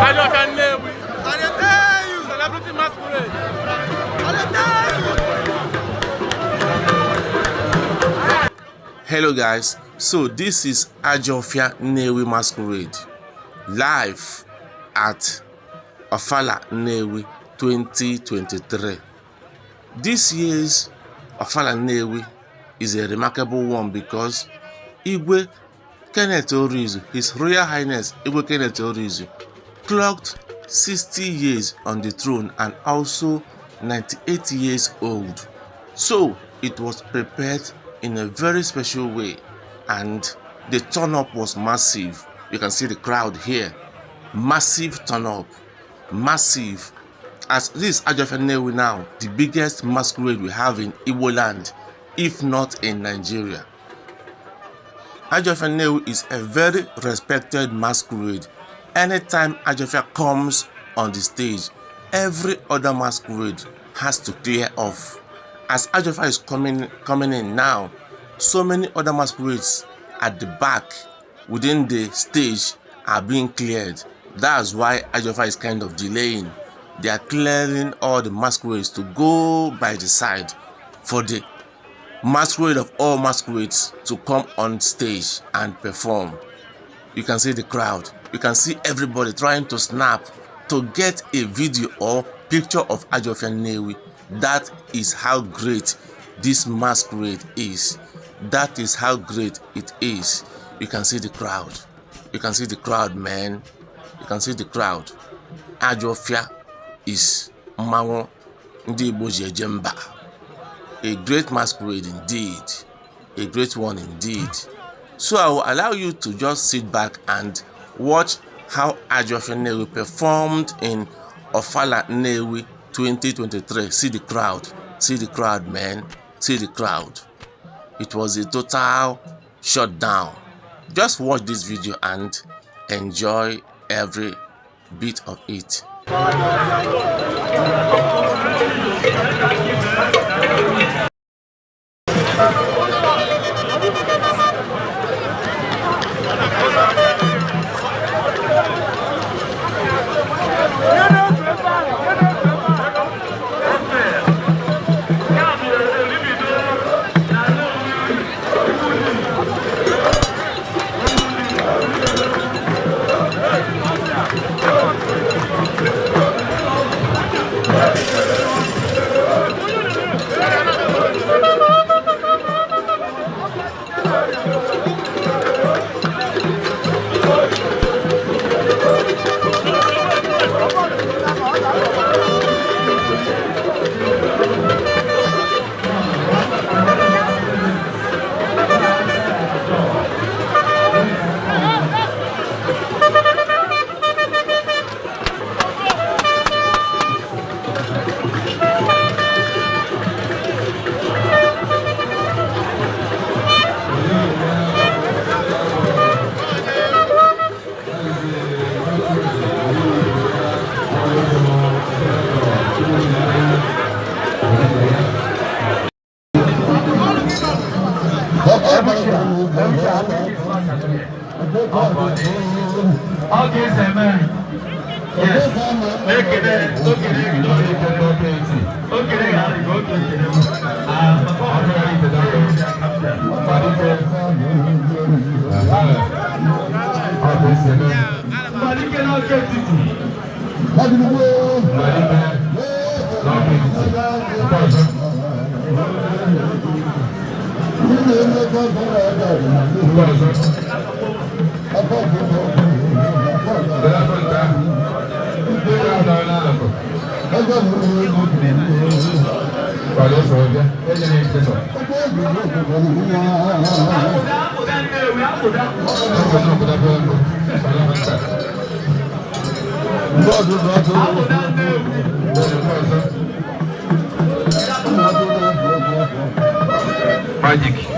Ajofia Nnewi. I tell you, celebrity masquerade. I tell you. Hello guys, so this is Ajofia Nnewi Masquerade live at Ofala Nnewi 2023. This year's Ofala Nnewi is a remarkable one because Igwe Kenneth Orizu, His Royal Highness Igwe Kenneth Orizu, clocked 60 years on the throne and also 98 years old. So it was prepared in a very special way and the turn up was massive. You can see the crowd here. Massive turn up. Massive. As this Ajofia Nnewi now, the biggest masquerade we have in Igboland, if not in Nigeria. Ajofia Nnewi is a very respected masquerade. Anytime Ajofia comes on the stage, every other masquerade has to clear off. As Ajofia is coming in now, so many other masquerades at the back within the stage are being cleared. That's why Ajofia is kind of delaying. They are clearing all the masquerades to go by the side for the masquerade of all masquerades to come on stage and perform. You can see the crowd. You can see everybody trying to snap to get a video or picture of Ajofia Nnewi. That is how great this masquerade is. That is how great it is. You can see the crowd. You can see the crowd, man. You can see the crowd. Ajofia is Mmanwu Ndị Igbo ji eje mba. A great masquerade indeed. A great one indeed. So I will allow you to just sit back and watch how Ajofia Nnewi performed in Ofala Nnewi 2023. See the crowd. See the crowd, man. See the crowd. It was a total shutdown. Just watch this video and enjoy every bit of it. Okay, Simon. Yes. Magic.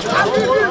Happy